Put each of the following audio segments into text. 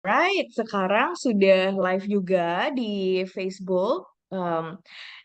Right, sekarang sudah live juga di Facebook.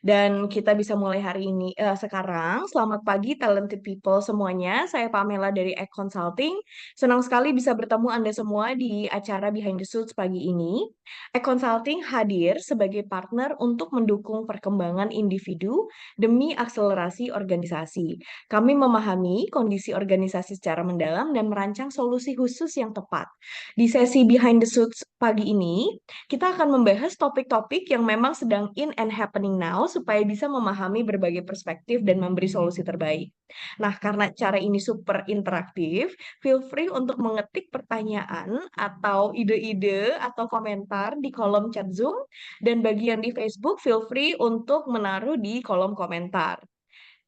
Dan kita bisa mulai hari ini sekarang. Selamat pagi talented people semuanya. Saya Pamela dari Egg Consulting. Senang sekali bisa bertemu Anda semua di acara Behind the Suits pagi ini. Egg Consulting hadir sebagai partner untuk mendukung perkembangan individu demi akselerasi organisasi. Kami memahami kondisi organisasi secara mendalam dan merancang solusi khusus yang tepat. Di sesi Behind the Suits pagi ini, kita akan membahas topik-topik yang memang sedang in and happening now supaya bisa memahami berbagai perspektif dan memberi solusi terbaik. Nah, karena cara ini super interaktif, feel free untuk mengetik pertanyaan atau ide-ide atau komentar di kolom chat Zoom, dan bagi yang di Facebook, feel free untuk menaruh di kolom komentar.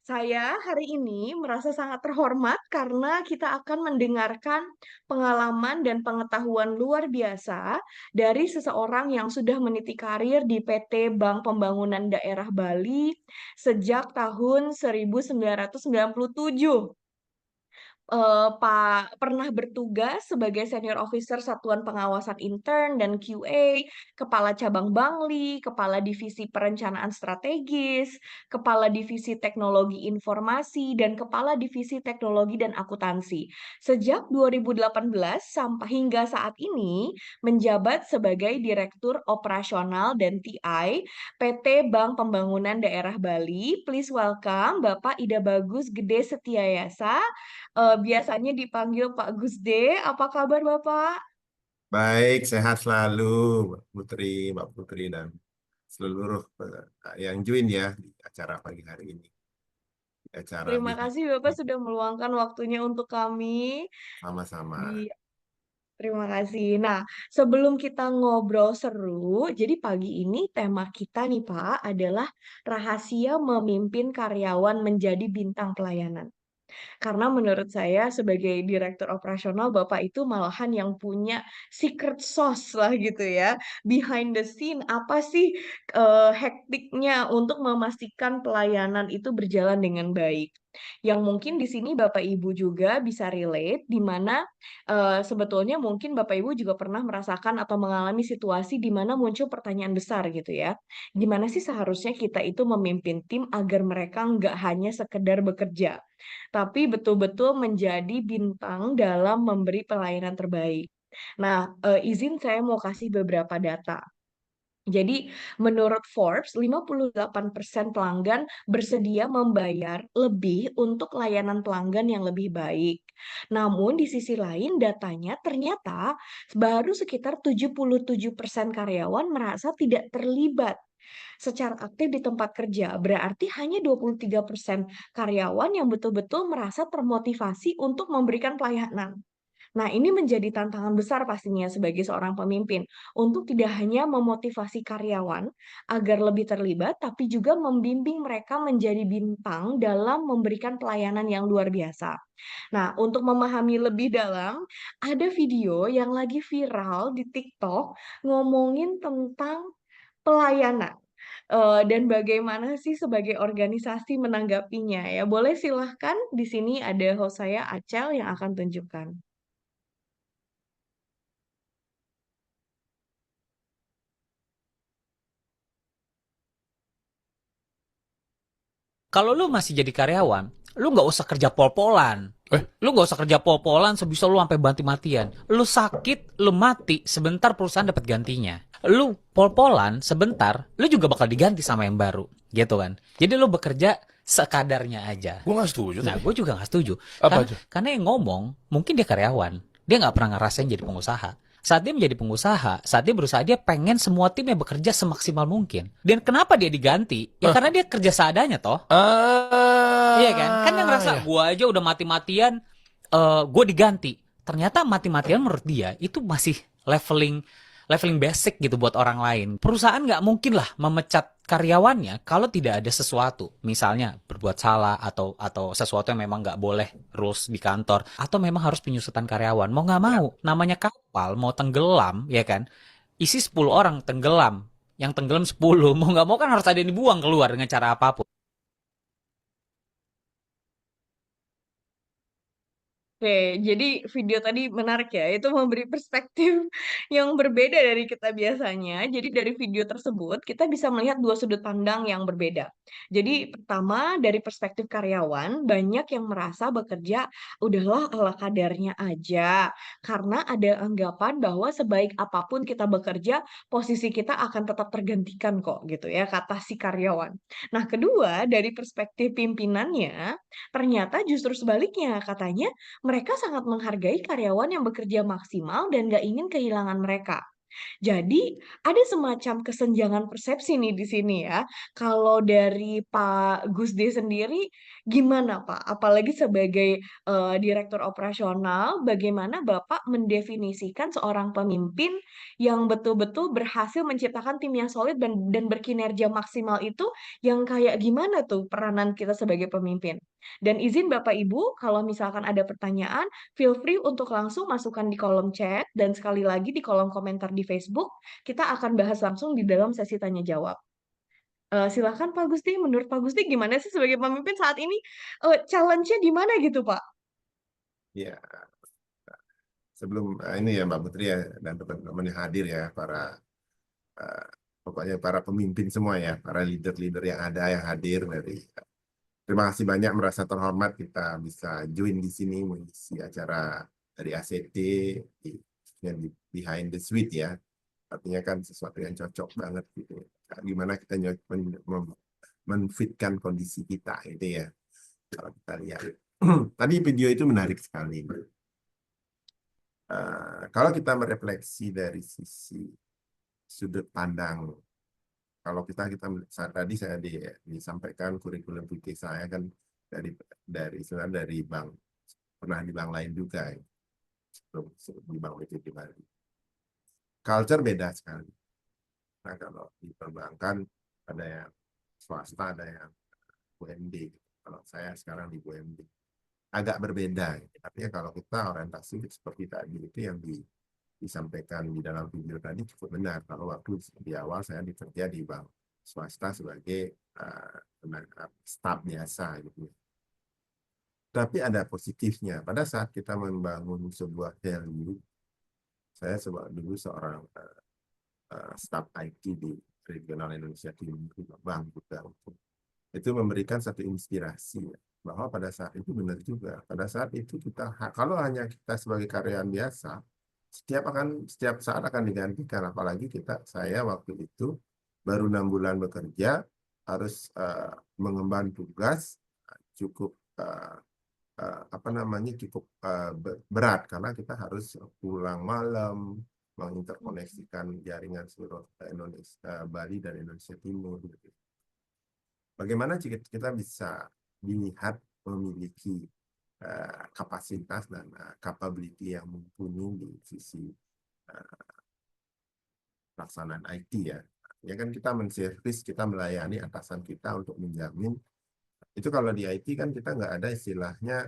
Saya hari ini merasa sangat terhormat karena kita akan mendengarkan pengalaman dan pengetahuan luar biasa dari seseorang yang sudah meniti karir di PT Bank Pembangunan Daerah Bali sejak tahun 1997. Pak pernah bertugas sebagai senior officer Satuan Pengawasan Intern dan QA, Kepala Cabang Bangli, Kepala Divisi Perencanaan Strategis, Kepala Divisi Teknologi Informasi, dan Kepala Divisi Teknologi dan Akuntansi. Sejak 2018 sampai hingga saat ini menjabat sebagai Direktur Operasional dan TI PT Bank Pembangunan Daerah Bali. Please welcome Bapak Ida Bagus Gede Setiayasa, biasanya dipanggil Pak Gusde. Apa kabar Bapak? Baik, sehat selalu, Mbak Putri dan seluruh yang join ya di acara pagi hari ini. Di acara Terima Behind kasih Bapak sudah meluangkan waktunya untuk kami. sama-sama. Di Terima kasih. Nah, sebelum kita ngobrol seru, jadi pagi ini tema kita nih Pak adalah rahasia memimpin karyawan menjadi bintang pelayanan. Karena menurut saya sebagai direktur operasional, Bapak itu malahan yang punya secret sauce lah gitu ya. Behind the scene, apa sih hektiknya untuk memastikan pelayanan itu berjalan dengan baik. Yang mungkin di sini Bapak Ibu juga bisa relate, di mana sebetulnya mungkin Bapak Ibu juga pernah merasakan atau mengalami situasi di mana muncul pertanyaan besar gitu ya. Gimana sih seharusnya kita itu memimpin tim agar mereka nggak hanya sekedar bekerja, tapi betul-betul menjadi bintang dalam memberi pelayanan terbaik. Nah, izin saya mau kasih beberapa data. Jadi, menurut Forbes, 58% pelanggan bersedia membayar lebih untuk layanan pelanggan yang lebih baik. Namun, di sisi lain, datanya ternyata baru sekitar 77% karyawan merasa tidak terlibat secara aktif di tempat kerja. Berarti hanya 23% karyawan yang betul-betul merasa termotivasi untuk memberikan pelayanan. Nah, ini menjadi tantangan besar pastinya sebagai seorang pemimpin untuk tidak hanya memotivasi karyawan agar lebih terlibat, tapi juga membimbing mereka menjadi bintang dalam memberikan pelayanan yang luar biasa. Nah, untuk memahami lebih dalam, ada video yang lagi viral di TikTok ngomongin tentang pelayanan. Dan bagaimana sih sebagai organisasi menanggapinya ya? Boleh silahkan, di sini ada host saya Acel yang akan tunjukkan. Kalau lu masih jadi karyawan, lu nggak usah kerja pol-polan. Lu nggak usah kerja pol-polan sebisa lu sampai mati-matian. Lu sakit, lu mati, sebentar perusahaan dapat gantinya. Lu pol-polan sebentar, lu juga bakal diganti sama yang baru, gitu kan. Jadi lu bekerja sekadarnya aja. Gue gak setuju Nah, tapi. gue juga nggak setuju. Apa Karena, aja? karena yang ngomong, mungkin dia karyawan. Dia nggak pernah ngerasain jadi pengusaha. Saat dia menjadi pengusaha, saat dia berusaha, dia pengen semua timnya bekerja semaksimal mungkin. Dan kenapa dia diganti? Ya karena dia kerja seadanya toh. Iya kan? Kan yang ngerasa Ya. gua aja udah mati-matian, gue diganti. Ternyata mati-matian menurut dia itu masih leveling leveling basic gitu buat orang lain. Perusahaan nggak mungkin lah memecat karyawannya kalau tidak ada sesuatu, misalnya berbuat salah atau sesuatu yang memang nggak boleh rules di kantor, atau memang harus penyusutan karyawan. Mau nggak mau, namanya kapal mau tenggelam, ya kan? Isi 10 orang tenggelam, yang tenggelam 10, mau nggak mau kan harus ada yang dibuang keluar dengan cara apapun. Oke, jadi video tadi menarik ya, itu memberi perspektif yang berbeda dari kita biasanya. Jadi dari video tersebut kita bisa melihat dua sudut pandang yang berbeda. Jadi pertama dari perspektif karyawan, banyak yang merasa bekerja udahlah ala kadarnya aja. Karena ada anggapan bahwa sebaik apapun kita bekerja, posisi kita akan tetap tergantikan kok gitu ya, kata si karyawan. Nah kedua dari perspektif pimpinannya, ternyata justru sebaliknya, katanya mereka sangat menghargai karyawan yang bekerja maksimal dan nggak ingin kehilangan mereka. Jadi ada semacam kesenjangan persepsi nih di sini ya. Kalau dari Pak Gusde sendiri gimana Pak? Apalagi sebagai direktur operasional, bagaimana Bapak mendefinisikan seorang pemimpin yang betul-betul berhasil menciptakan tim yang solid dan berkinerja maksimal itu yang kayak gimana tuh peranan kita sebagai pemimpin? Dan izin Bapak Ibu, kalau misalkan ada pertanyaan, feel free untuk langsung masukkan di kolom chat dan sekali lagi di kolom komentar di Facebook, kita akan bahas langsung di dalam sesi tanya jawab. Silakan Pak Gusti, menurut Pak Gusti gimana sih sebagai pemimpin saat ini, challenge-nya di mana gitu, Pak? Ya, sebelum ini ya Mbak Putri ya dan teman-teman yang hadir ya, eh, pokoknya para pemimpin semua ya, para leader-leader yang ada yang hadir dari. Terima kasih banyak, merasa terhormat kita bisa join di sini mengisi acara dari ACT di Behind the Suite ya. Artinya kan sesuatu yang cocok banget gitu. Gimana kita menfitkan kondisi kita itu ya. Kalau kita lihat. Tadi video itu menarik sekali. Kalau kita merefleksi dari sisi sudut pandang, kalau saat tadi saya disampaikan kurikulum fikih saya kan sebenarnya dari bank, pernah di bank lain juga ya, di bank BCA Bali. Culture beda sekali. Nah kalau di perbankan ada yang swasta, ada yang BUMD. Kalau saya sekarang di BUMD agak berbeda. Artinya kalau kita orientasi seperti tadi itu yang disampaikan di dalam video tadi cukup benar. Kalau waktu di awal saya bekerja di bank swasta sebagai staf biasa gitu. Tapi ada positifnya. Pada saat kita membangun sebuah value, saya dulu seorang staf IT di regional Indonesia Timur, bank juga. Itu memberikan satu inspirasi bahwa pada saat itu benar juga. Pada saat itu kalau hanya kita sebagai karyawan biasa, setiap saat akan digantikan. Apalagi saya waktu itu baru 6 bulan bekerja, harus mengemban tugas cukup cukup berat karena kita harus pulang malam, menginterkoneksikan jaringan seluruh Indonesia, Bali dan Indonesia Timur. Bagaimana kita bisa dilihat memiliki kapasitas dan capability yang mumpuni di sisi pelaksanaan IT ya. Ya kan kita menservis, kita melayani atasan kita untuk menjamin. Itu kalau di IT kan kita nggak ada istilahnya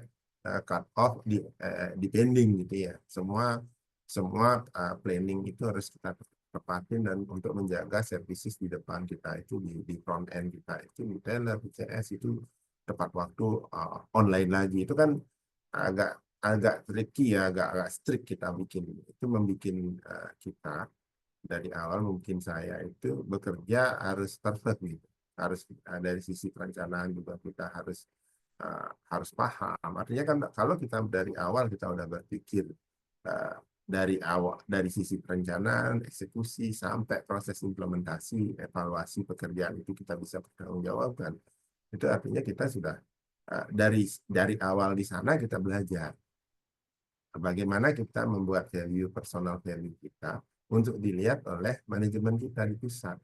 cut off di pending gitu ya. Semua planning itu harus kita tepatin dan untuk menjaga services di depan kita itu di front end kita itu retailer, PCS itu tepat waktu online lagi. Itu kan agak tricky ya, agak strict kita bikin. Itu membuat kita dari awal mungkin saya itu bekerja harus perfect gitu. Harus dari sisi perencanaan juga kita harus paham. Artinya kan kalau kita dari awal kita udah berpikir dari sisi perencanaan, eksekusi sampai proses implementasi, evaluasi pekerjaan itu kita bisa bertanggungjawabkan. Itu artinya kita sudah dari awal di sana kita belajar bagaimana kita membuat personal value kita untuk dilihat oleh manajemen kita di pusat.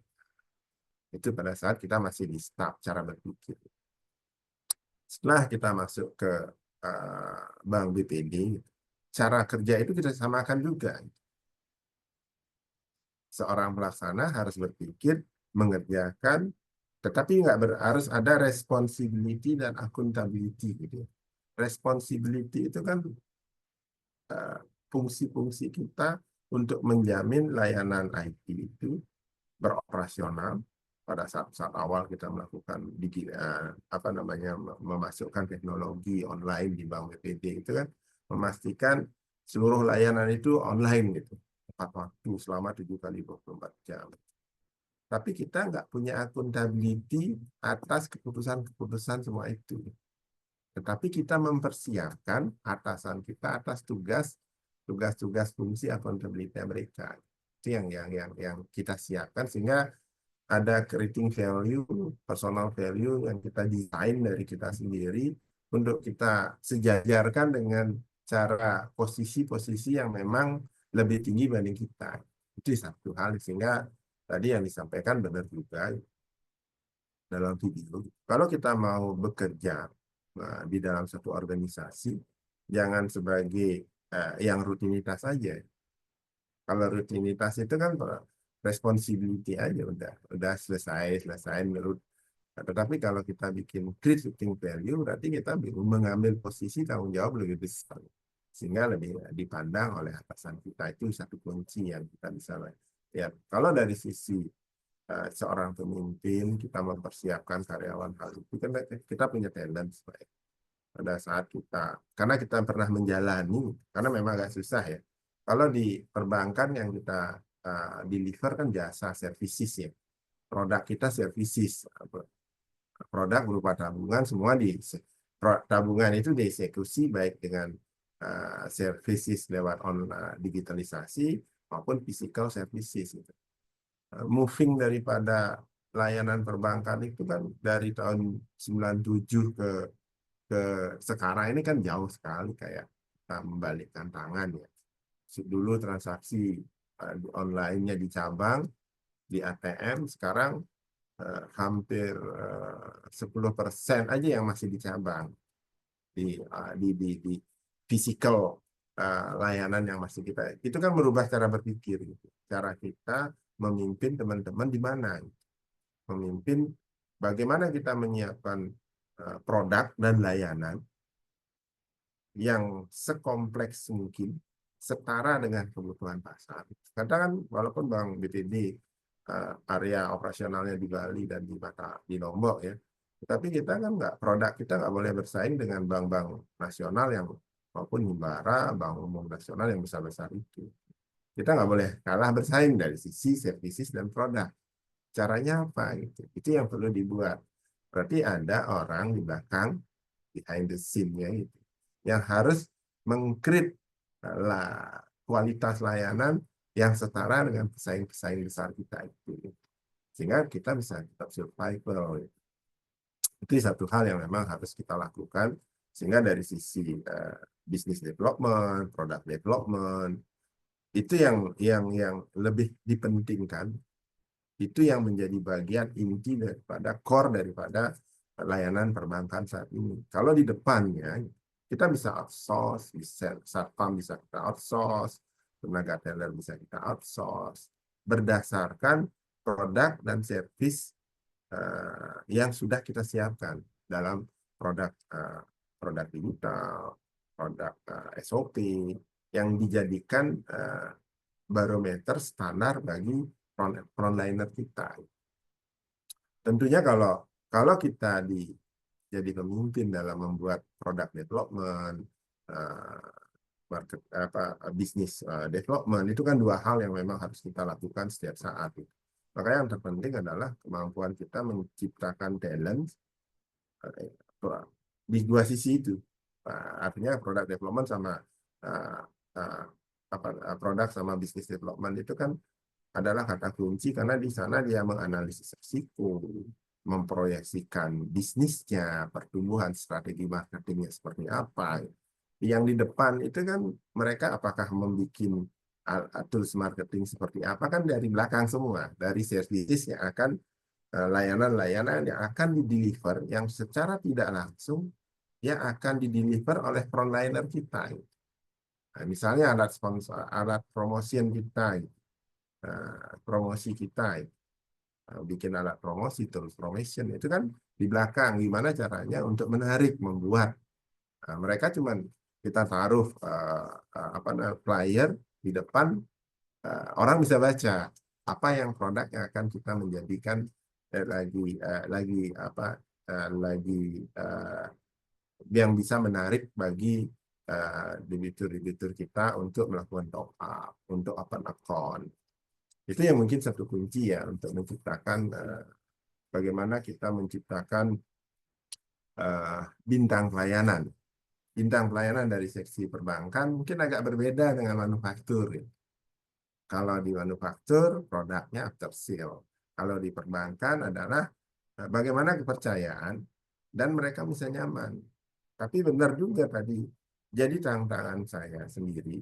Itu pada saat kita masih di staf cara berpikir. Setelah kita masuk ke Bank BPD, cara kerja itu kita samakan juga. Seorang pelaksana harus berpikir, mengerjakan, tetapi harus ada responsibility dan accountability. Gitu. Responsibility itu kan fungsi-fungsi kita untuk menjamin layanan IT itu beroperasional. Pada saat awal kita melakukan memasukkan teknologi online di Bank BPD itu kan memastikan seluruh layanan itu online gitu, tepat waktu selama 7 kali 24 jam. Tapi kita nggak punya accountability atas keputusan-keputusan semua itu. Tetapi kita mempersiapkan atasan kita atas tugas-tugas fungsi accountability mereka. Itu yang kita siapkan sehingga ada creating value, personal value yang kita desain dari kita sendiri untuk kita sejajarkan dengan cara posisi-posisi yang memang lebih tinggi dibanding kita. Itu satu hal sehingga tadi yang disampaikan benar juga dalam video. Kalau kita mau bekerja di dalam satu organisasi, jangan sebagai yang rutinitas saja. Kalau rutinitas itu kan responsibility aja udah selesai menurut. Tetapi kalau kita bikin creating value, berarti kita mengambil posisi tanggung jawab lebih besar, sehingga lebih dipandang oleh atasan kita. Itu satu kunci yang kita bisa lihat. Kalau dari sisi seorang pemimpin, kita mempersiapkan karyawan hal itu, kan kita punya talent pada saat kita, karena kita pernah menjalani, karena memang agak susah ya. Kalau di perbankan yang kita deliver kan jasa services ya, produk kita services, produk berupa tabungan, semua tabungan itu dieksekusi baik dengan services lewat digitalisasi maupun physical services gitu. Moving daripada layanan perbankan itu kan dari tahun 97 ke sekarang ini kan jauh sekali, kayak kita membalikkan tangan ya. Dulu transaksi online-nya di cabang, di ATM, sekarang hampir 10% aja yang masih di cabang, di physical layanan yang masih kita, itu kan merubah cara berpikir gitu. Cara kita memimpin teman-teman di mana, memimpin bagaimana kita menyiapkan produk dan layanan yang sekompleks mungkin, setara dengan kebutuhan pasar. Kadang kan walaupun Bank BTD area operasionalnya di Bali dan di Lombok ya, tapi kita kan produk kita nggak boleh bersaing dengan bank-bank nasional yang maupun Himbara, bank umum nasional yang besar-besar itu. Kita nggak boleh kalah bersaing dari sisi services dan produk. Caranya apa gitu? Itu yang perlu dibuat. Berarti ada orang di belakang, behind the scene-nya gitu, yang harus meng-create kualitas layanan yang setara dengan pesaing-pesaing besar kita itu. Sehingga kita bisa tetap survival. Itu satu hal yang memang harus kita lakukan. Sehingga dari sisi business development, product development, itu yang lebih dipentingkan. Itu yang menjadi bagian inti daripada core daripada layanan perbankan saat ini. Kalau di depannya kita bisa outsource, satpam bisa kita outsource, tenaga teller bisa kita outsource, berdasarkan produk dan service yang sudah kita siapkan dalam produk digital, produk SOP yang dijadikan barometer standar bagi frontliner kita. Tentunya kalau kita jadi pemimpin dalam membuat produk development, bisnis development, itu kan dua hal yang memang harus kita lakukan setiap saat. Makanya yang terpenting adalah kemampuan kita menciptakan talent di dua sisi itu. Artinya produk development sama produk sama bisnis development itu kan adalah kata kunci, karena di sana dia menganalisis risiko, memproyeksikan bisnisnya, pertumbuhan, strategi marketingnya seperti apa. Yang di depan itu kan mereka apakah membuat tools marketing seperti apa, kan dari belakang semua, dari services yang akan layanan-layanan yang akan dideliver yang secara tidak langsung yang akan dideliver oleh frontliner kita. Nah, misalnya alat sponsor, alat promotion kita, promosi kita, bikin alat promosi terus promotion itu kan di belakang, gimana caranya untuk menarik, membuat mereka cuman kita taruh flyer di depan, orang bisa baca apa yang produk yang akan kita menjadikan yang bisa menarik bagi debitur-debitur kita untuk melakukan top up, untuk open account. Itu yang mungkin satu kunci ya untuk menciptakan bagaimana kita menciptakan bintang pelayanan. Bintang pelayanan dari seksi perbankan mungkin agak berbeda dengan manufaktur. Kalau di manufaktur produknya after sale. Kalau di perbankan adalah bagaimana kepercayaan dan mereka bisa nyaman. Tapi benar juga tadi, jadi tantangan saya sendiri.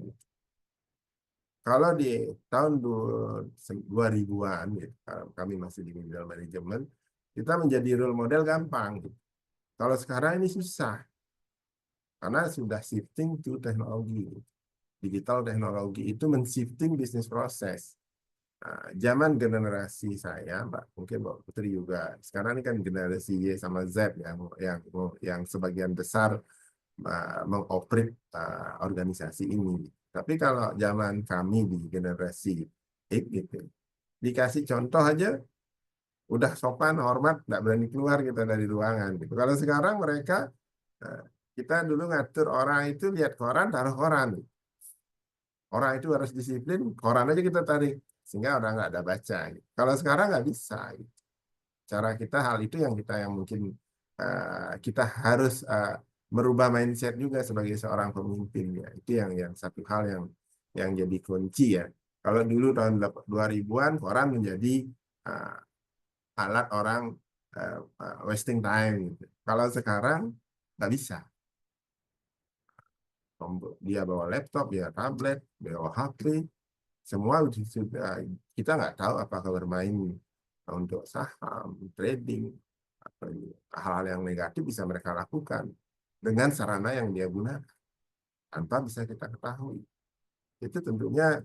Kalau di tahun 2000-an, gitu, kami masih di middle management, kita menjadi role model gampang. Gitu. Kalau sekarang ini susah, karena sudah shifting to teknologi. Digital teknologi itu men-shifting bisnis proses. Nah, zaman generasi saya, Mbak, mungkin Mbak Putri juga, sekarang ini kan generasi Y sama Z yang sebagian besar mengoperate organisasi ini. Tapi kalau zaman kami di generasi X gitu, dikasih contoh aja, udah sopan, hormat, nggak berani keluar kita dari ruangan. Gitu. Kalau sekarang mereka, kita dulu ngatur orang itu lihat koran, taruh koran. Orang itu harus disiplin, koran aja kita tarik. Sehingga orang nggak ada baca. Gitu. Kalau sekarang nggak bisa. Gitu. Cara kita hal itu yang mungkin kita harus merubah mindset juga sebagai seorang pemimpin ya. Itu yang satu hal yang jadi kunci ya. Kalau dulu tahun 2000-an koran menjadi alat orang wasting time gitu. Kalau sekarang nggak bisa. Dia bawa laptop, dia tablet, bawa HP, semua sudah kita nggak tahu apakah bermain untuk saham, trading, hal-hal yang negatif bisa mereka lakukan dengan sarana yang dia gunakan tanpa bisa kita ketahui. Itu tentunya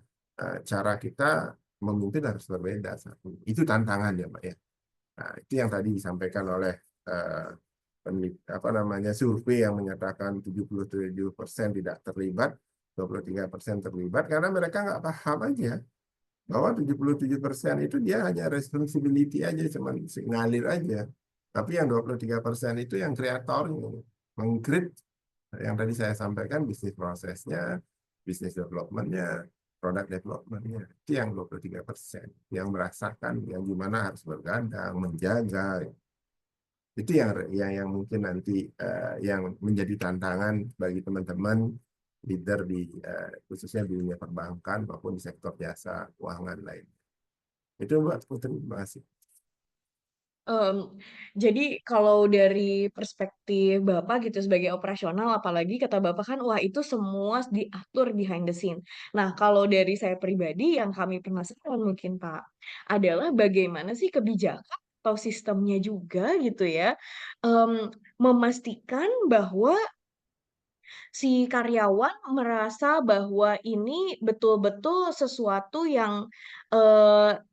cara kita memimpin harus berbeda. Itu tantangan ya, Pak ya. Nah, itu yang tadi disampaikan oleh survei yang menyatakan 77% tidak terlibat, 23% terlibat karena mereka nggak paham aja bahwa 77% itu dia hanya responsibility aja, cuma ngalir aja. Tapi yang 23% itu yang kreatornya, mengcreate yang tadi saya sampaikan bisnis prosesnya, bisnis developmentnya, product developmentnya. Itu yang 23%. Yang merasakan yang gimana harus bergadang, menjaga. Itu yang mungkin nanti yang menjadi tantangan bagi teman-teman leader khususnya di dunia perbankan maupun di sektor jasa keuangan lain. Itu Mbak Putri, terima kasih. Jadi kalau dari perspektif Bapak gitu sebagai operasional, apalagi kata Bapak kan, wah itu semua diatur behind the scene. Nah, kalau dari saya pribadi yang kami penasaran mungkin Pak, adalah bagaimana sih kebijakan atau sistemnya juga gitu ya, memastikan bahwa si karyawan merasa bahwa ini betul-betul sesuatu yang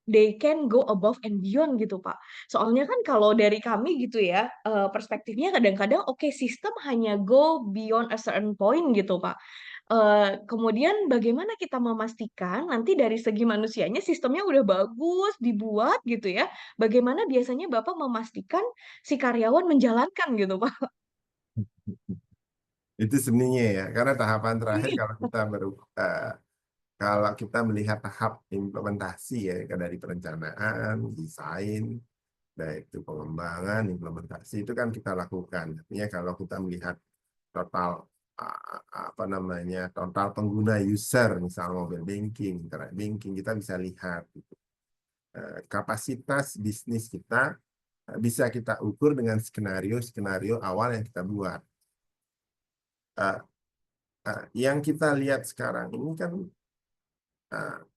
they can go above and beyond gitu, Pak. Soalnya kan kalau dari kami gitu ya, perspektifnya kadang-kadang oke sistem hanya go beyond a certain point gitu, Pak. Kemudian bagaimana kita memastikan nanti dari segi manusianya sistemnya udah bagus dibuat gitu ya, bagaimana biasanya Bapak memastikan si karyawan menjalankan gitu, Pak? Itu seninya ya, karena tahapan terakhir Iya. kalau kita melihat tahap implementasi ya, dari perencanaan, desain, itu pengembangan, implementasi itu kan kita lakukan. Artinya kalau kita melihat total total pengguna user, misal mobile banking, internet banking, kita bisa lihat gitu. Kapasitas bisnis kita bisa kita ukur dengan skenario awal yang kita buat. Yang kita lihat sekarang ini kan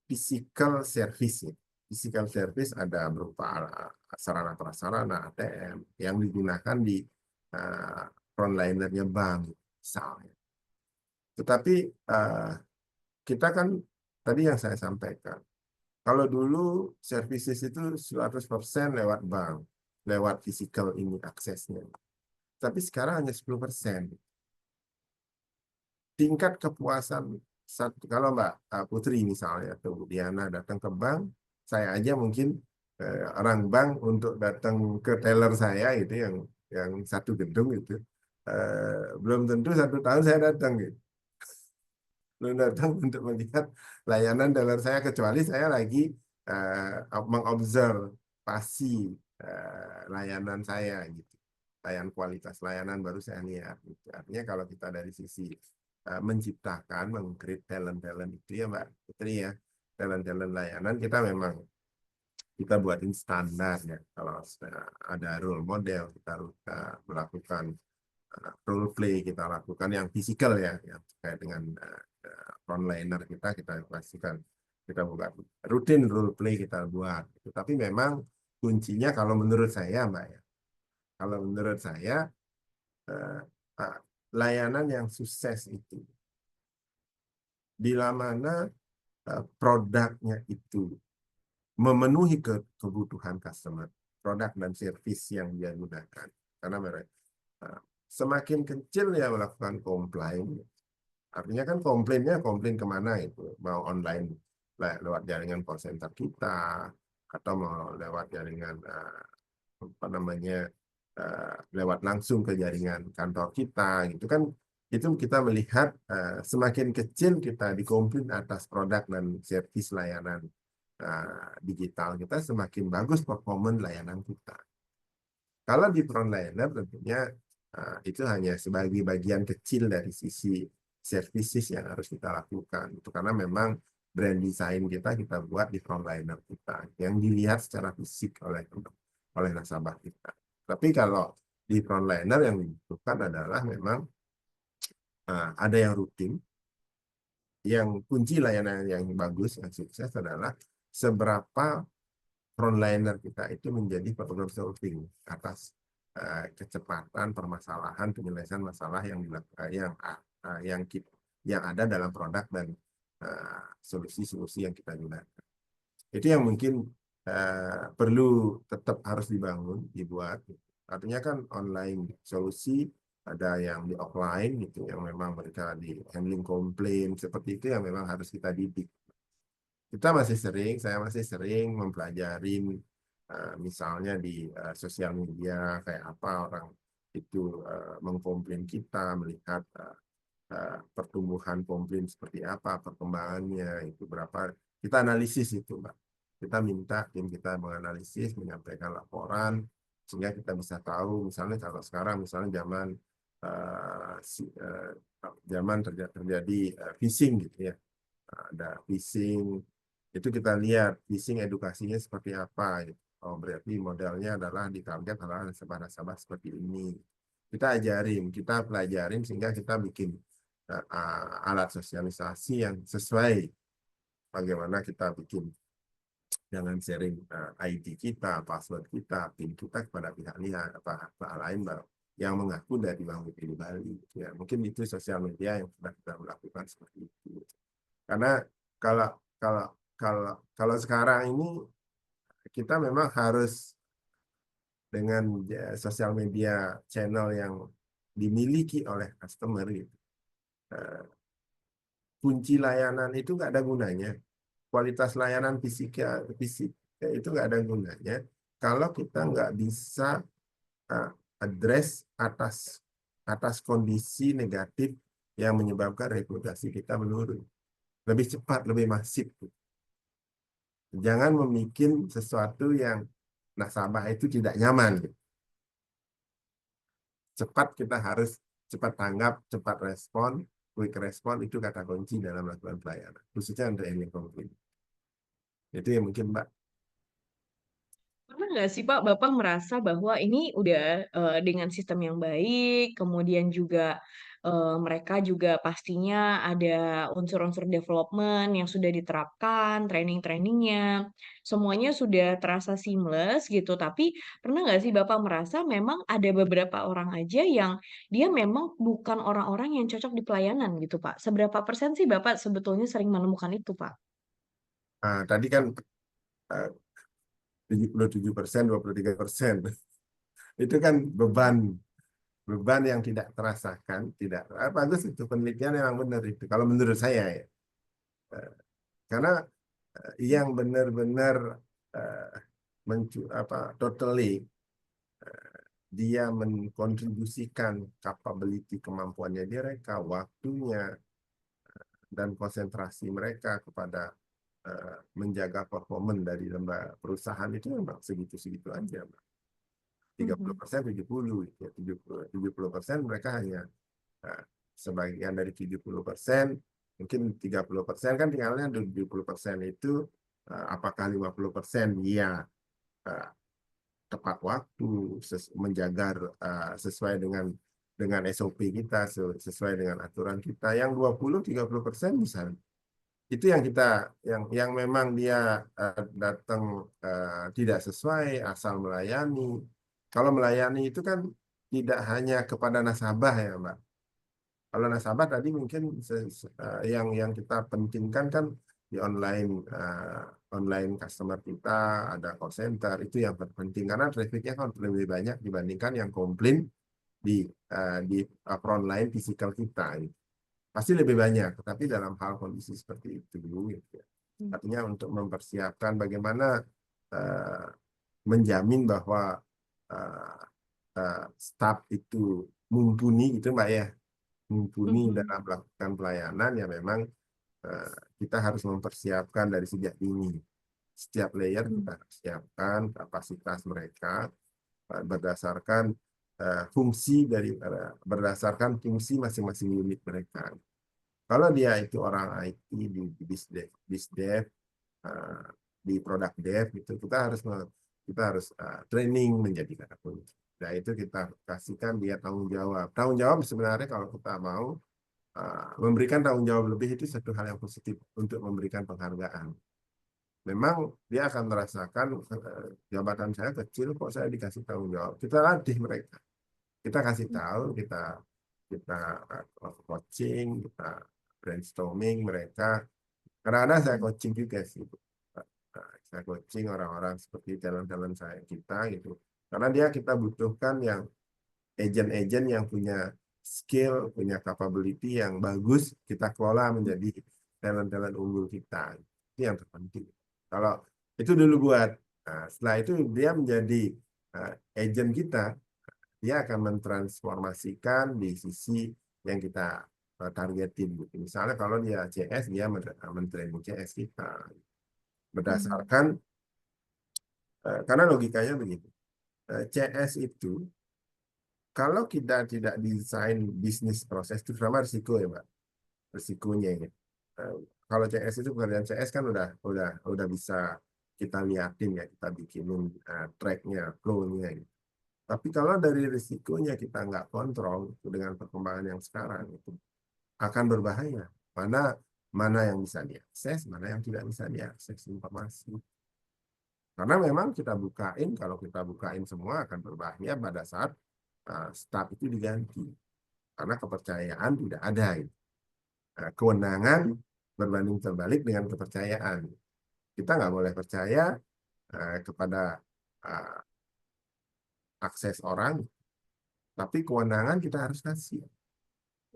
physical service ya. Physical service ada berupa sarana prasarana ATM yang digunakan di frontlinernya bank misalnya. Tetapi kita kan tadi yang saya sampaikan, kalau dulu services itu 100% lewat bank, lewat physical ini aksesnya. Tapi sekarang hanya 10%. Tingkat kepuasan kalau Mbak Putri misalnya atau Diana datang ke bank, saya aja mungkin orang bank untuk datang ke teller saya itu yang satu gedung itu belum tentu 1 tahun saya datang gitu. belum datang untuk melihat layanan dolar saya, kecuali saya lagi mengobservasi layanan saya gitu. Kualitas layanan baru saya lihat gitu. Artinya kalau kita dari sisi menciptakan, meng-create talent-talent itu ya Mbak Putri ya, talent-talent layanan kita memang kita buatin standar ya. Kalau ada role model, kita melakukan role play, kita lakukan yang fisikal ya, yang terkait dengan frontliner kita pastikan kita buat rutin role play kita buat. Tapi memang kuncinya kalau menurut saya Mbak ya, kalau menurut saya eh, layanan yang sukses itu bila mana produknya itu memenuhi kebutuhan customer, produk dan service yang dia gunakan. Karena mereka semakin kecil ya melakukan komplain, artinya kan komplain kemana itu, mau online lewat jaringan call center kita, atau mau lewat jaringan apa namanya lewat langsung ke jaringan kantor kita gitu kan. Itu kita melihat semakin kecil kita dikomplain atas produk dan servis layanan digital kita, semakin bagus performa layanan kita. Kalau di frontliner tentunya itu hanya sebagai bagian kecil dari sisi services yang harus kita lakukan. Itu karena memang brand design kita buat di frontliner kita, yang dilihat secara fisik oleh nasabah kita. Tapi kalau di frontliner yang dibutuhkan adalah memang ada yang rutin, yang kunci layanan yang bagus, yang sukses adalah seberapa frontliner kita itu menjadi problem solving atas kecepatan permasalahan, penyelesaian masalah yang yang ada dalam produk dan solusi-solusi yang kita gunakan. Itu yang mungkin perlu tetap harus dibuat. Artinya kan online solusi, ada yang di offline gitu, yang memang mereka di handling komplain seperti itu yang memang harus kita didik. Saya masih sering mempelajari misalnya di sosial media kayak apa orang itu mengkomplain kita, melihat pertumbuhan komplain seperti apa, perkembangannya itu berapa, kita analisis itu Mbak. Kita minta tim kita menganalisis, menyampaikan laporan sehingga kita bisa tahu, misalnya kalau sekarang misalnya zaman terjadi phishing gitu ya, ada phishing, itu kita lihat phishing edukasinya seperti apa gitu. Oh, berarti modelnya adalah ditarget adalah nasabah-nasabah seperti ini. Kita pelajarin sehingga kita bikin alat sosialisasi yang sesuai bagaimana kita bikin, jangan sharing ID kita, password kita, PIN kita kepada pihak lain yang mengaku dari Bank BPD Bali. Ya, mungkin itu sosial media yang sudah kita lakukan seperti itu. Karena kalau kalau kalau sekarang ini kita memang harus dengan sosial media channel yang dimiliki oleh customer gitu. Kunci layanan itu nggak ada gunanya. Kualitas layanan fisik itu nggak ada gunanya kalau kita nggak bisa address atas kondisi negatif yang menyebabkan reputasi kita menurun. Lebih cepat, lebih masif. Jangan membuat sesuatu yang nasabah itu tidak nyaman. Kita harus cepat tanggap, cepat respon, quick respon, itu kata kunci dalam melakukan pelayanan. Khususnya untuk handling konflik. Itu yang mungkin Mbak. Pernah nggak sih Pak, Bapak merasa bahwa ini udah dengan sistem yang baik, kemudian juga mereka juga pastinya ada unsur-unsur development yang sudah diterapkan, training-trainingnya, semuanya sudah terasa seamless gitu. Tapi pernah nggak sih Bapak merasa memang ada beberapa orang aja yang dia memang bukan orang-orang yang cocok di pelayanan gitu Pak? Seberapa persen sih Bapak sebetulnya sering menemukan itu Pak? Tadi kan 77%, 23%. Itu kan beban yang tidak terasakan, tidak bagus itu penelitian yang benar itu. Kalau menurut saya ya, karena yang benar-benar totally dia menkontribusikan capability kemampuannya dia, waktunya, dan konsentrasi mereka kepada menjaga performa dari lembaga perusahaan itu memang segitu-segitu aja, Mbak. 30%, 70, ya, 70% mereka hanya sebagian dari 70%, mungkin 30% kan tinggalnya 70% itu apakah 50% ya tepat waktu, menjaga sesuai dengan SOP kita, sesuai dengan aturan kita. Yang 20-30% misalnya itu yang kita yang memang dia datang tidak sesuai, asal melayani. Kalau melayani itu kan tidak hanya kepada nasabah ya, Mbak. Kalau nasabah tadi mungkin yang kita pentingkan kan di online customer kita, ada call center, itu yang terpenting karena trafficnya kan lebih banyak dibandingkan yang komplain di frontline fisikal kita. Pasti lebih banyak, tapi dalam hal kondisi seperti itu, gitu. Artinya untuk mempersiapkan bagaimana menjamin bahwa staf itu mumpuni, gitu Mbak ya, mumpuni dalam melakukan pelayanan, ya memang kita harus mempersiapkan dari sejak dini. Setiap layer kita siapkan kapasitas mereka berdasarkan berdasarkan fungsi masing-masing unit mereka. Kalau dia itu orang IT di BizDev, di produk dev, gitu, kita harus training menjadi kata kunci. Nah, itu kita kasihkan dia tanggung jawab. Tanggung jawab sebenarnya kalau kita mau memberikan tanggung jawab lebih itu satu hal yang positif untuk memberikan penghargaan. Memang dia akan merasakan jabatan saya kecil kok saya dikasih tanggung jawab. Kita latih mereka. Kita kasih tahu, kita coaching, kita brainstorming mereka. Kadang-kadang saya coaching juga sih. Saya coaching orang-orang seperti talent-talent kita gitu. Karena kita butuhkan yang agent-agent yang punya skill, punya capability yang bagus, kita kelola menjadi talent-talent unggul kita. Itu yang terpenting. Kalau itu dulu buat, setelah itu dia menjadi agent kita, dia akan mentransformasikan di sisi yang kita targetin. Misalnya kalau dia CS, dia men-training CS kita. Berdasarkan, karena logikanya begini, CS itu, kalau kita tidak desain bisnis proses, itu sama risiko ya, Mbak. Risikonya ini. Kalau CS itu pekerjaan CS kan udah bisa kita liatin ya, kita bikinin tracknya, flow-nya gitu. Tapi kalau dari risikonya kita nggak kontrol dengan perkembangan yang sekarang itu akan berbahaya. Mana yang bisa diakses, mana yang tidak bisa diakses informasi. Karena memang kalau kita bukain semua akan berbahaya pada saat staf itu diganti. Karena kepercayaan tidak ada. Kewenangan berbanding terbalik dengan kepercayaan. Kita nggak boleh percaya kepada akses orang, tapi kewenangan kita harus kasih.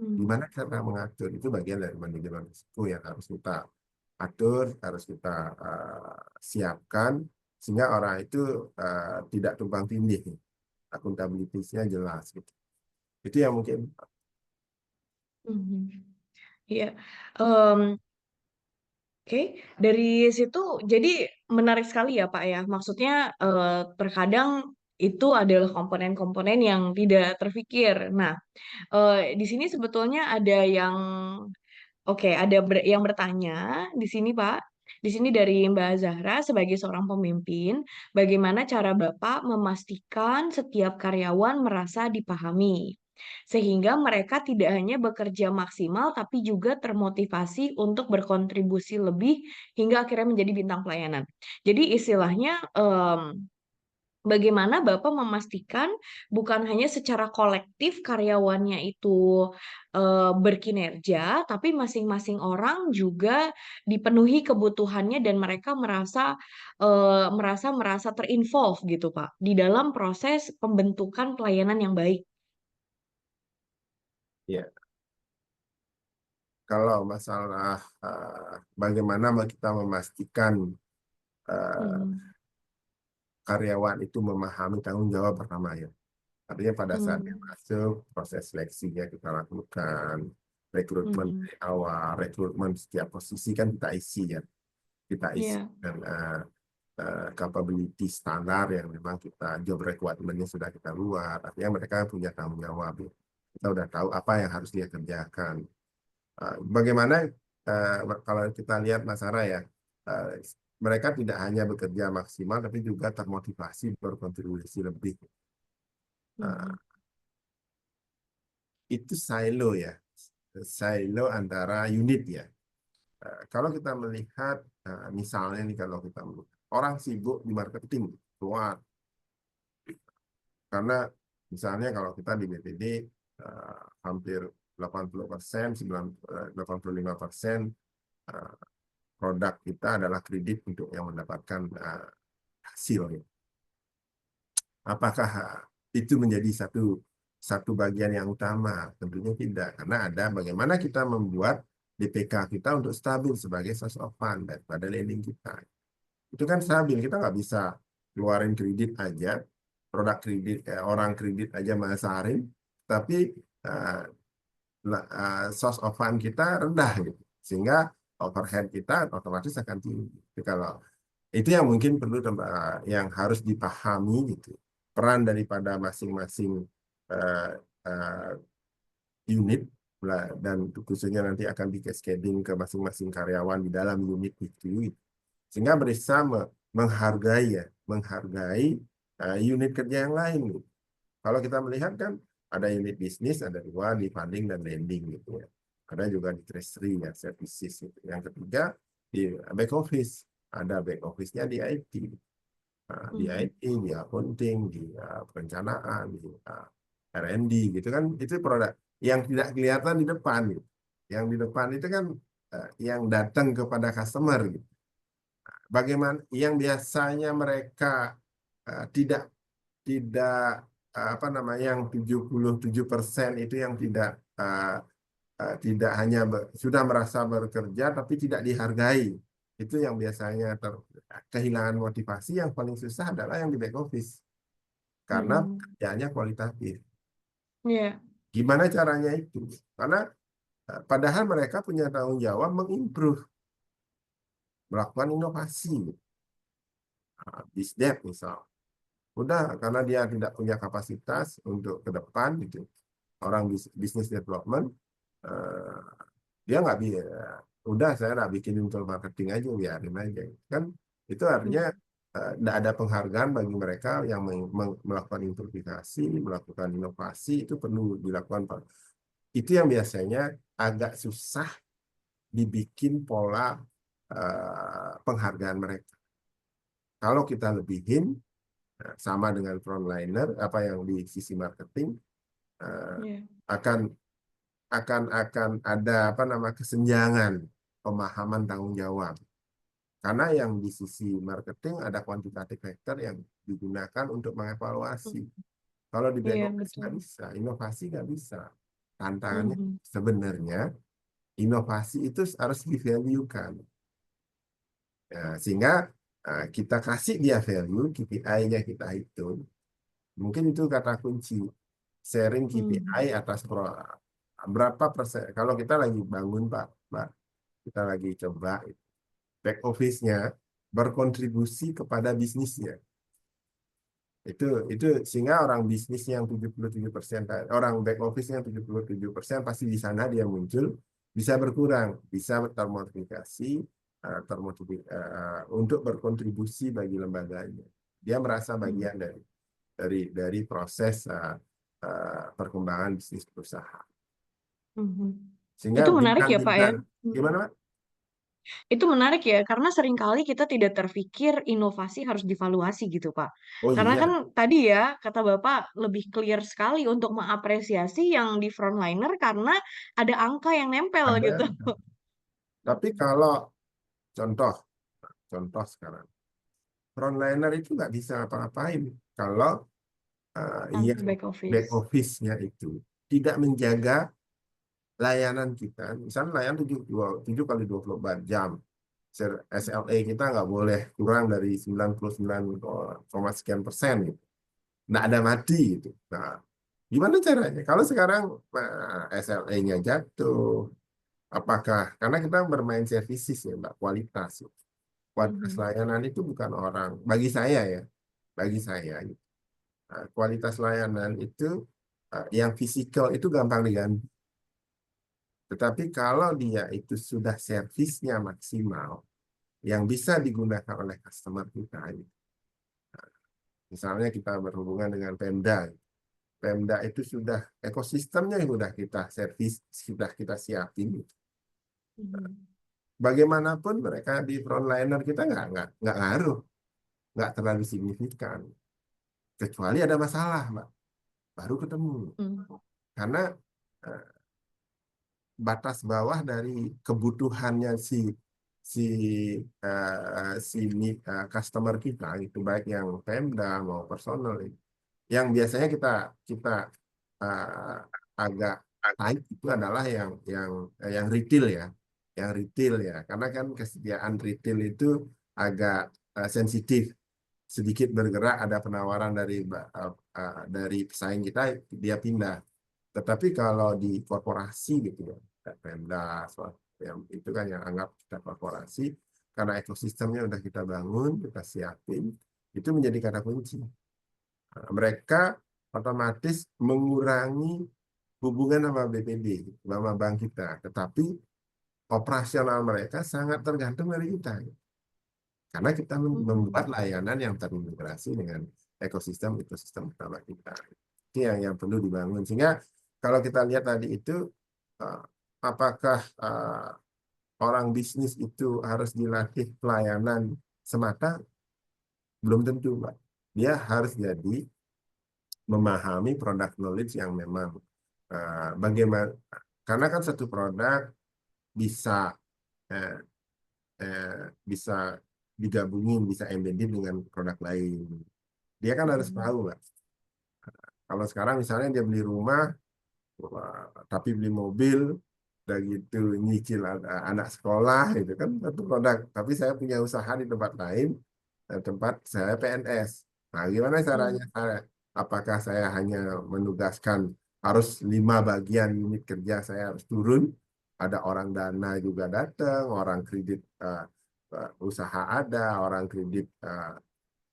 Gimana cara mengatur, itu bagian dari manajemen risiko yang harus kita atur, harus kita siapkan, sehingga orang itu tidak tumpang tindih, akuntabilitasnya jelas gitu. Itu yang mungkin. Iya. Oke, dari situ jadi menarik sekali ya Pak ya. Maksudnya terkadang itu adalah komponen-komponen yang tidak terfikir. Nah, di sini sebetulnya ada yang yang bertanya di sini Pak. Di sini dari Mbak Zahra sebagai seorang pemimpin, bagaimana cara Bapak memastikan setiap karyawan merasa dipahami? Sehingga mereka tidak hanya bekerja maksimal tapi juga termotivasi untuk berkontribusi lebih hingga akhirnya menjadi bintang pelayanan. Jadi istilahnya bagaimana Bapak memastikan bukan hanya secara kolektif karyawannya itu berkinerja, tapi masing-masing orang juga dipenuhi kebutuhannya dan mereka merasa terinvolve gitu Pak di dalam proses pembentukan pelayanan yang baik. Ya, kalau masalah bagaimana kita memastikan karyawan itu memahami tanggung jawab pertama ya. Artinya pada saat dia masuk, proses seleksinya kita lakukan, rekrutmen Mhm. dari awal, rekrutmen setiap posisi kan kita isi ya, kita isi Iya. dengan capability standar yang memang kita job requirement-nya sudah kita buat. Artinya mereka punya tanggung jawab. Kita udah tahu apa yang harus dia kerjakan. Bagaimana kalau kita lihat Mas Sarah ya, mereka tidak hanya bekerja maksimal, tapi juga termotivasi berkontribusi lebih. Mhm. Itu silo ya, silo antara unit ya. Kalau kita melihat, misalnya nih kalau kita melihat orang sibuk di marketing, keluar. Karena misalnya kalau kita di BPD hampir 80%, 85% produk kita adalah kredit untuk yang mendapatkan hasil. Apakah itu menjadi satu bagian yang utama? Tentunya tidak, karena ada bagaimana kita membuat DPK kita untuk stabil sebagai source of fund daripada lending kita. Itu kan stabil, kita nggak bisa keluarin kredit aja, produk kredit, orang kredit aja masarin, tapi source of fund kita rendah gitu, sehingga overhead kita otomatis akan tinggi. Jadi kalau itu yang mungkin perlu yang harus dipahami gitu, peran daripada masing-masing uh, uh, unit dan khususnya nanti akan di cascading ke masing-masing karyawan di dalam unit itu, sehingga bisa menghargai unit kerja yang lain. Kalau kita melihat kan ada unit bisnis, ada dua di funding dan lending gitu ya. Ada juga di treasury ya, services gitu. Yang ketiga di back office, ada back office-nya di IT. Di IT, di accounting, di perencanaan, di R&D gitu kan, itu produk yang tidak kelihatan di depan gitu. Yang di depan itu kan yang datang kepada customer gitu. Bagaimana yang biasanya mereka tidak apa namanya, yang 77% itu yang tidak hanya sudah merasa bekerja tapi tidak dihargai. Itu yang biasanya kehilangan motivasi. Yang paling susah adalah yang di back office karena Mhm. pekerjaannya kualitatif. Iya. Gimana caranya itu? Karena padahal mereka punya tanggung jawab mengimprove, melakukan inovasi. BizDev misal. Udah, karena dia tidak punya kapasitas untuk ke depan gitu. Orang bisnis development, dia nggak bisa. Udah, saya nggak bikin untuk marketing aja, biarin aja. Kan itu artinya Mhm. tidak ada penghargaan bagi mereka yang melakukan improvisasi, melakukan inovasi, itu perlu dilakukan, Pak. Itu yang biasanya agak susah dibikin pola penghargaan mereka. Kalau kita lebihin, sama dengan frontliner, apa yang di sisi marketing, Iya. akan ada apa nama kesenjangan pemahaman tanggung jawab. Karena yang di sisi marketing ada quantitative factor yang digunakan untuk mengevaluasi. Kalau di back Iya, office betul. nggak bisa, inovasi nggak bisa. Tantangannya Mhm. sebenarnya inovasi itu harus di-value-kan. Ya, sehingga kita kasih dia value, KPI-nya kita hitung. Mungkin itu kata kunci. Sharing Mhm. KPI atas berapa persen. Kalau kita lagi bangun, Pak, kita lagi coba back office-nya berkontribusi kepada bisnisnya. Itu sehingga orang bisnis yang 77%, orang back office yang 77%, pasti di sana dia muncul, bisa berkurang, bisa termotivasi, untuk berkontribusi bagi lembaganya. Dia merasa Mhm. bagian dari proses perkembangan bisnis perusahaan. Mhm. Sehingga Itu menarik ya, Pak, ya? bintang-bintang, Mhm. gimana, Pak? Itu menarik ya, karena seringkali kita tidak terpikir inovasi harus divaluasi gitu, Pak. Oh Karena kan iya, tadi ya, kata Bapak lebih clear sekali untuk mengapresiasi yang di frontliner karena ada angka yang nempel gitu. ada. Tapi kalau contoh, contoh sekarang, frontliner itu nggak bisa apa-apain kalau yang Back back office. office-nya itu tidak menjaga layanan kita. Misalnya layanan 7 kali 24 jam. SLA kita nggak boleh kurang dari 99, sekian persen gitu. Nggak ada mati gitu. Nah, Gimana caranya? Kalau sekarang SLA-nya jatuh, apakah karena kita bermain services ya, Mbak, kualitas. Kualitas Mhm. layanan itu bukan orang, bagi saya ya, bagi saya. Kualitas layanan itu yang fisikal itu gampang diganti. Tetapi kalau dia itu sudah servisnya maksimal, yang bisa digunakan oleh customer kita, misalnya kita berhubungan dengan Pemda, Pemda itu sudah ekosistemnya yang sudah kita servis, sudah kita siapin. Mhm. Bagaimanapun mereka di frontliner kita nggak ngaruh, nggak terlalu signifikan. Kecuali ada masalah, Mbak, baru ketemu. Mhm. Karena eh, batas bawah dari kebutuhannya si customer kita itu baik yang Pemda mau personal yang biasanya kita kita uh, agak tight itu adalah yang retail ya, yang retail ya, karena kan kesediaan retail itu agak sensitif, sedikit bergerak ada penawaran dari pesaing kita dia pindah. Tetapi kalau di korporasi gitu ya, kayak Pemda, yang itu kan yang anggap kita korporasi, karena ekosistemnya udah kita bangun, kita siapin, itu menjadi kata kunci. Nah, mereka otomatis mengurangi hubungan sama BPD, sama bank kita. Tetapi operasional mereka sangat tergantung dari kita. Karena kita membuat Mhm. layanan yang terintegrasi dengan ekosistem utama kita. Itu yang perlu dibangun. Sehingga kalau kita lihat tadi itu, eh, apakah orang bisnis itu harus dilatih pelayanan semata? Belum tentu, Mbak. Dia harus jadi memahami product knowledge yang memang bagaimana, karena kan satu produk bisa eh, bisa digabungin, bisa embedded dengan produk lain. Dia kan harus Mhm. tahu, Mbak. Kalau sekarang misalnya dia beli rumah, tapi beli mobil, udah gitu nyicil anak sekolah, itu kan satu produk. Tapi saya punya usaha di tempat lain, tempat saya PNS. Nah, gimana caranya Mhm. saya? Apakah saya hanya menugaskan harus 5 bagian unit kerja saya harus turun? Ada orang dana juga datang, orang kredit usaha ada, orang kredit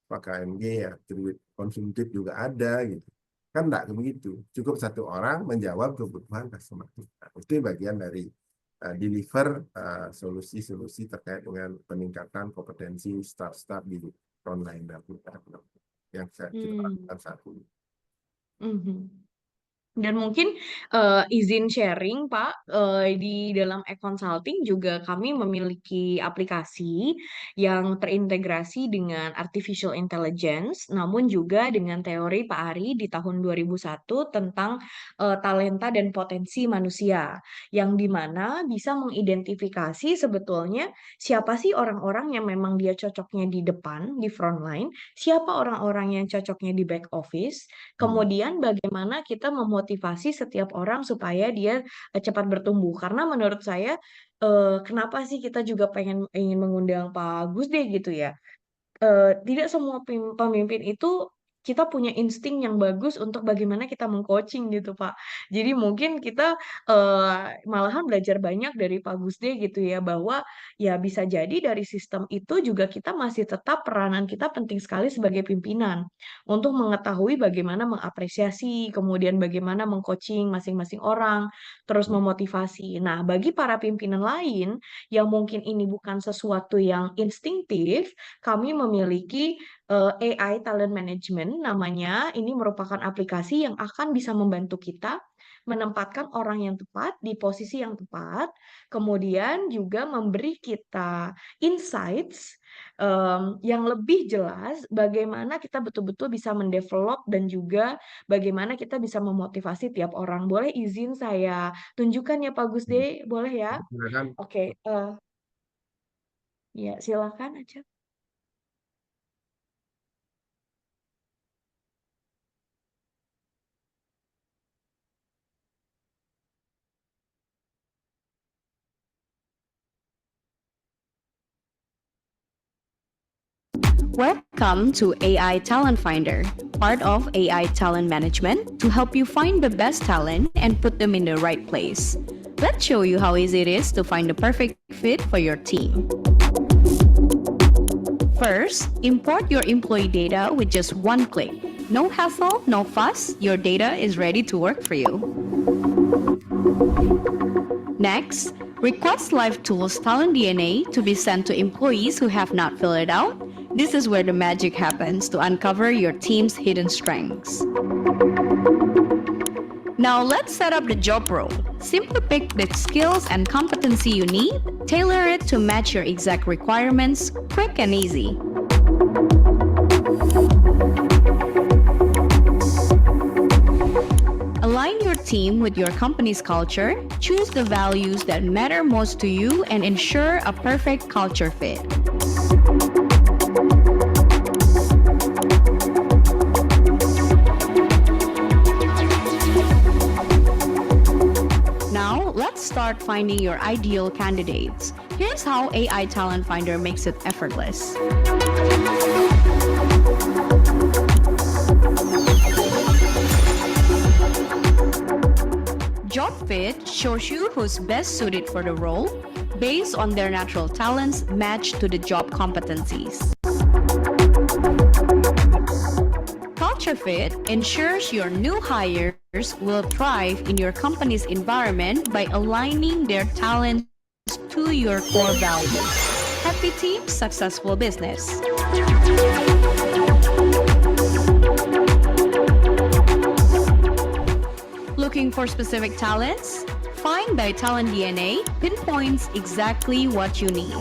KMG ya, kredit konsumtif juga ada gitu. Kan enggak begitu. Cukup satu orang menjawab kebutuhan customer kita. Itu bagian dari deliver solusi-solusi terkait dengan peningkatan kompetensi staff-staff di frontline kita yang kita Hmm. lakukan saat ini. Mhm. Dan mungkin izin sharing Pak, di dalam e-consulting juga kami memiliki aplikasi yang terintegrasi dengan artificial intelligence, namun juga dengan teori Pak Ari di tahun 2001 tentang talenta dan potensi manusia, yang dimana bisa mengidentifikasi sebetulnya siapa sih orang-orang yang memang dia cocoknya di depan, di frontline, siapa orang-orang yang cocoknya di back office. Hmm. Kemudian bagaimana kita memotivasi setiap orang supaya dia cepat bertumbuh. Karena menurut saya kenapa sih kita juga ingin mengundang Pak Gus deh gitu ya. Tidak semua pemimpin itu kita punya insting yang bagus untuk bagaimana kita mengcoaching gitu, Pak. Jadi mungkin kita malahan belajar banyak dari Pak Gusde gitu ya, bahwa ya bisa jadi dari sistem itu juga kita masih tetap peranan kita penting sekali sebagai pimpinan untuk mengetahui bagaimana mengapresiasi, kemudian bagaimana mengcoaching masing-masing orang, terus memotivasi. Nah, bagi para pimpinan lain yang mungkin ini bukan sesuatu yang instinktif, kami memiliki AI Talent Management namanya. Ini merupakan aplikasi yang akan bisa membantu kita menempatkan orang yang tepat di posisi yang tepat, kemudian juga memberi kita insights yang lebih jelas bagaimana kita betul-betul bisa mendevelop dan juga bagaimana kita bisa memotivasi tiap orang. Boleh izin saya tunjukkan ya Pak Gusde, boleh ya? Silakan. Oke, ya silakan aja. Welcome to AI Talent Finder, part of AI talent management to help you find the best talent and put them in the right place. Let's show you how easy it is to find the perfect fit for your team. First, import your employee data with just one click. No hassle, no fuss, your data is ready to work for you. Next, request LiveTools Talent DNA to be sent to employees who have not filled it out. This is where the magic happens to uncover your team's hidden strengths. Now let's set up the job role. Simply pick the skills and competency you need, tailor it to match your exact requirements, quick and easy. Align your team with your company's culture, choose the values that matter most to you, and ensure a perfect culture fit. Now, let's start finding your ideal candidates. Here's how AI Talent Finder makes it effortless. Job Fit shows you who's best suited for the role based on their natural talents matched to the job competencies. Culture Fit ensures your new hires will thrive in your company's environment by aligning their talents to your core values. Happy team, successful business. Looking for specific talents? Find by Talent DNA pinpoints exactly what you need.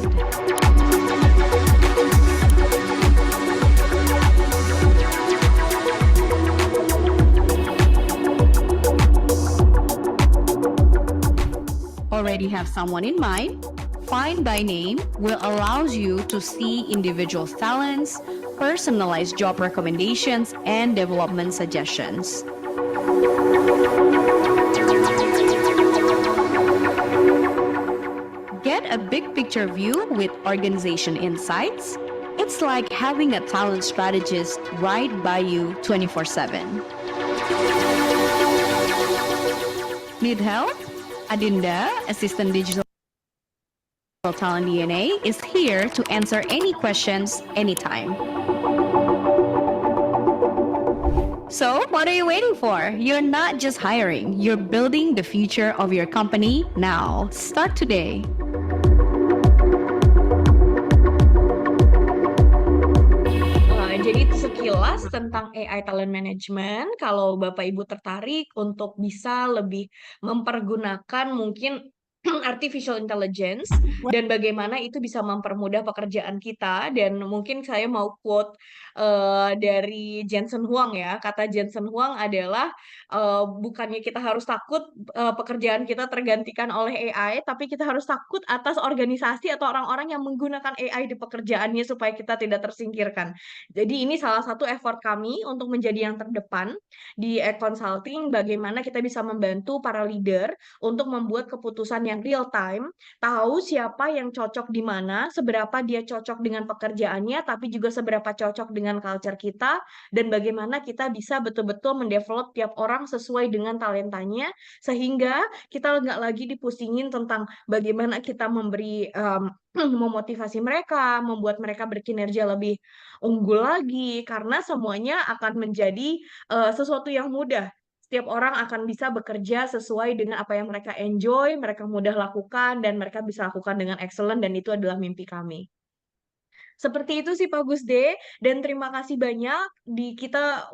Already have someone in mind? Find by name will allows you to see individuals' talents, personalized job recommendations, and development suggestions. Get a big picture view with organization insights. It's like having a talent strategist right by you 24/7. Need help? Adinda, Assistant Digital Talent DNA, is here to answer any questions anytime. So, what are you waiting for? You're not just hiring, you're building the future of your company now. Start today. Jadi sekilas tentang AI talent management, kalau Bapak Ibu tertarik untuk bisa lebih mempergunakan mungkin artificial intelligence dan bagaimana itu bisa mempermudah pekerjaan kita, dan mungkin saya mau quote dari Jensen Huang ya. Kata Jensen Huang adalah bukannya kita harus takut pekerjaan kita tergantikan oleh AI, tapi kita harus takut atas organisasi atau orang-orang yang menggunakan AI di pekerjaannya supaya kita tidak tersingkirkan. Jadi ini salah satu effort kami untuk menjadi yang terdepan di Consulting, bagaimana kita bisa membantu para leader untuk membuat keputusan yang real time, tahu siapa yang cocok di mana, seberapa dia cocok dengan pekerjaannya, tapi juga seberapa cocok dengan culture kita, dan bagaimana kita bisa betul-betul mendevelop tiap orang sesuai dengan talentanya, sehingga kita nggak lagi dipusingin tentang bagaimana kita memberi memotivasi mereka, membuat mereka berkinerja lebih unggul lagi, karena semuanya akan menjadi sesuatu yang mudah. Setiap orang akan bisa bekerja sesuai dengan apa yang mereka enjoy, mereka mudah lakukan, dan mereka bisa lakukan dengan excellent, dan itu adalah mimpi kami. Seperti itu sih Pak Gusde, dan terima kasih banyak. Kita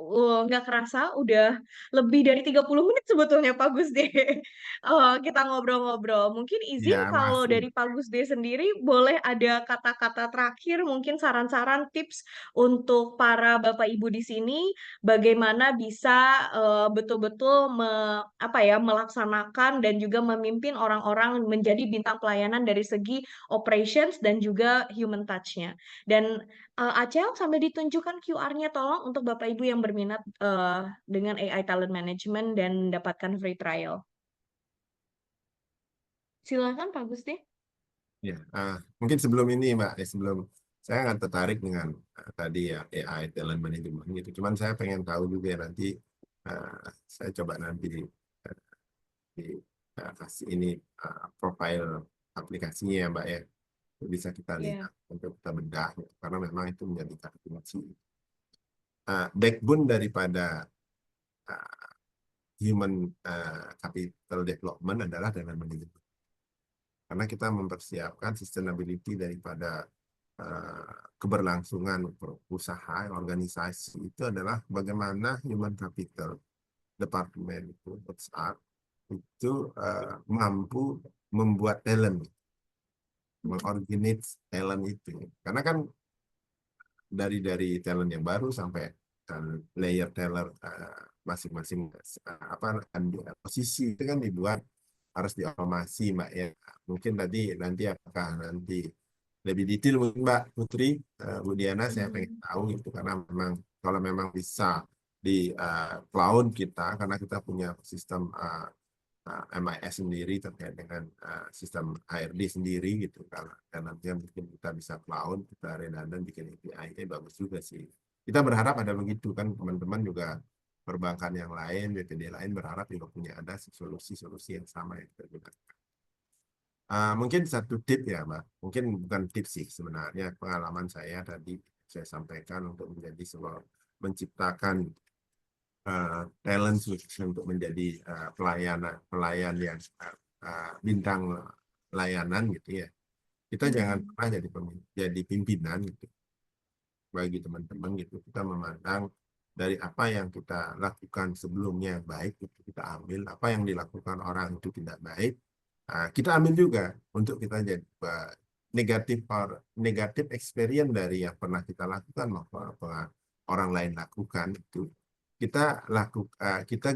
nggak kerasa udah lebih dari 30 menit sebetulnya Pak Gusde. Kita ngobrol-ngobrol. Mungkin izin Ya, kalau masih. dari Pak Gusde sendiri boleh ada kata-kata terakhir, mungkin saran-saran tips untuk para Bapak Ibu di sini, bagaimana bisa betul-betul melaksanakan dan juga memimpin orang-orang menjadi bintang pelayanan dari segi operations dan juga human touch-nya. Dan Acel sambil ditunjukkan QR-nya tolong untuk Bapak Ibu yang berminat dengan AI Talent Management dan mendapatkan free trial. Silakan Pak Gusti. Ya, mungkin sebelum ini Mbak, sebelum Saya nggak tertarik dengan tadi ya AI talent management gitu. Cuman saya pengen tahu juga ya nanti saya coba nanti di kasih ini profile aplikasinya ya Mbak ya. Bisa kita Iya. lihat untuk kita bedah ya. Karena memang itu menjadi kata kunci. Backbone daripada human capital development adalah dalam manajemen. Karena kita mempersiapkan sustainability daripada keberlangsungan usaha, organisasi itu adalah bagaimana human capital department itu, HR, itu mampu membuat talent, mengoriginate talent itu. Karena kan dari talent yang baru sampai layer talent masing-masing posisi itu kan dibuat harus diotomasi Mbak ya. Mungkin nanti apakah nanti lebih detail mungkin Mbak Putri, Bu Diana, saya pengen tahu itu karena memang kalau memang bisa di cloud kita, karena kita punya sistem MIS sendiri terkait dengan sistem HRD sendiri gitu kan, dan nanti mungkin kita bisa cloud, kita redundant bikin API, bagus juga sih. Kita berharap ada begitu kan, teman-teman juga perbankan yang lain, BPD lain berharap juga punya ada solusi-solusi yang sama yang kita gunakan. Mungkin satu tip ya Mbak, mungkin bukan tips sih sebenarnya, pengalaman saya tadi saya sampaikan untuk menjadi sebuah menciptakan talent untuk menjadi pelayan yang bintang layanan gitu ya. Kita jangan pernah jadi pimpinan gitu. Bagi teman-teman gitu, kita memandang dari apa yang kita lakukan sebelumnya yang baik itu kita ambil, apa yang dilakukan orang itu tidak baik, kita ambil juga untuk kita jadi negatif experience dari yang pernah kita lakukan maupun orang lain lakukan itu kita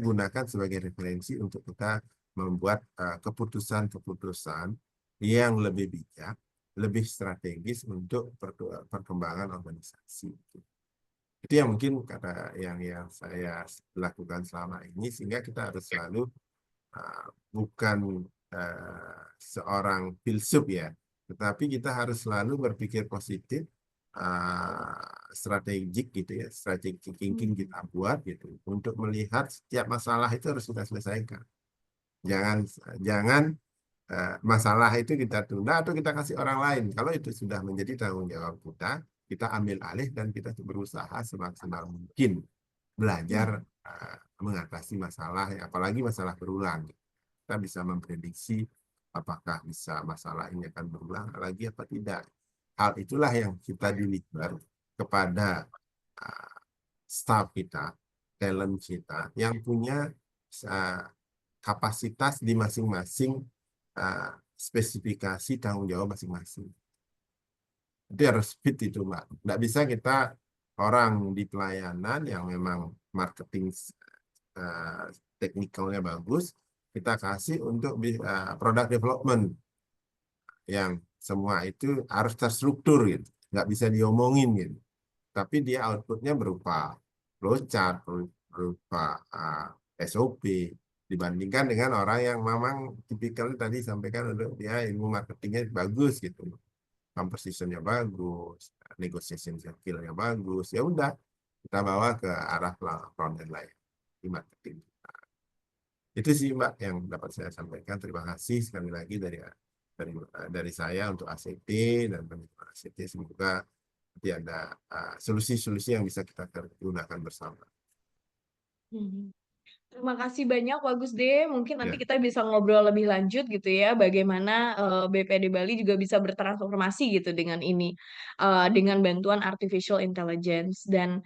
gunakan sebagai referensi untuk kita membuat keputusan-keputusan yang lebih bijak, lebih strategis untuk perkembangan organisasi. Itu yang mungkin kata yang saya lakukan selama ini, sehingga kita harus selalu bukan seorang filsuf ya, tetapi kita harus selalu berpikir positif, strategik gitu ya, strategic thinking kita buat gitu untuk melihat setiap masalah itu harus kita selesaikan. Jangan masalah itu kita tunda atau kita kasih orang lain. Kalau itu sudah menjadi tanggung jawab kita ambil alih dan kita berusaha semaksimal mungkin belajar mengatasi masalah, apalagi masalah berulang. Kita bisa memprediksi apakah masalah ini akan berulang lagi apa tidak. Hal itulah yang kita deliver kepada staff kita, talent kita, yang punya kapasitas di masing-masing spesifikasi tanggung jawab masing-masing. Itu harus fit itu Mbak. Nggak bisa kita orang di pelayanan yang memang marketing teknikalnya bagus, kita kasih untuk product development yang semua itu harus terstruktur gitu, nggak bisa diomongin gitu. Tapi dia outputnya berupa flowchart, berupa SOP, dibandingkan dengan orang yang memang tipikal tadi sampaikan untuk dia ilmu marketingnya bagus gitu, compositionnya bagus, negotiation skill-nya bagus, ya udah kita bawa ke arah front end lain di marketing. Itu sih Mbak yang dapat saya sampaikan. Terima kasih sekali lagi dari saya untuk ACT dan teman-teman ACT. Semoga nanti ada solusi-solusi yang bisa kita gunakan bersama. Terima kasih banyak Pak Gusde. Mungkin nanti Ya. kita bisa ngobrol lebih lanjut gitu ya, bagaimana BPD Bali juga bisa bertransformasi gitu dengan ini, dengan bantuan artificial intelligence. Dan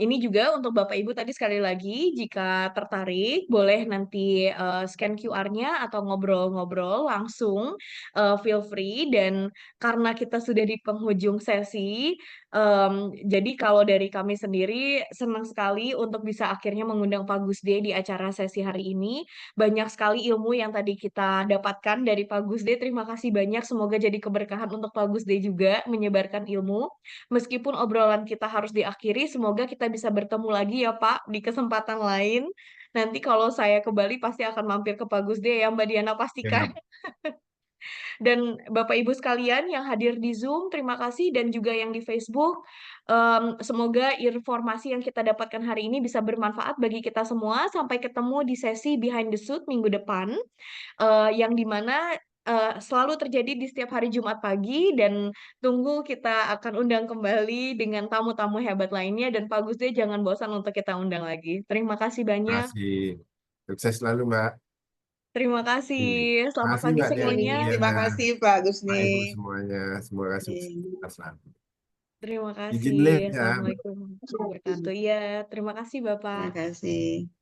ini juga untuk Bapak Ibu tadi sekali lagi, jika tertarik boleh nanti scan QR-nya atau ngobrol-ngobrol langsung, feel free. Dan karena kita sudah di penghujung sesi, jadi kalau dari kami sendiri senang sekali untuk bisa akhirnya mengundang Pak Gusde di acara sesi hari ini. Banyak sekali ilmu yang tadi kita dapatkan dari Pak Gusde. Terima kasih banyak. Semoga jadi keberkahan untuk Pak Gusde juga menyebarkan ilmu. Meskipun obrolan kita harus diakhiri, semoga kita bisa bertemu lagi ya Pak di kesempatan lain. Nanti kalau saya ke Bali pasti akan mampir ke Pak Gusde ya Mbak Diana, pastikan. Ya, Dan Bapak Ibu sekalian yang hadir di Zoom, terima kasih, dan juga yang di Facebook. Semoga informasi yang kita dapatkan hari ini bisa bermanfaat bagi kita semua. Sampai ketemu di sesi Behind the Suit minggu depan, yang dimana selalu terjadi di setiap hari Jumat pagi, dan tunggu kita akan undang kembali dengan tamu-tamu hebat lainnya, dan Pak Gusde jangan bosan untuk kita undang lagi. Terima kasih Terima banyak. kasih. Sukses selalu, Mbak. Terima kasih. Terima Selamat kasih, pagi Mbak semuanya. Terima Diana. kasih Pak Pak Gusni. Ibu semuanya. Semoga sukses selalu. Terima Izin kasih. live ya. Assalamualaikum warahmatullahi wabarakatuh. Iya, terima kasih Bapak. Terima kasih.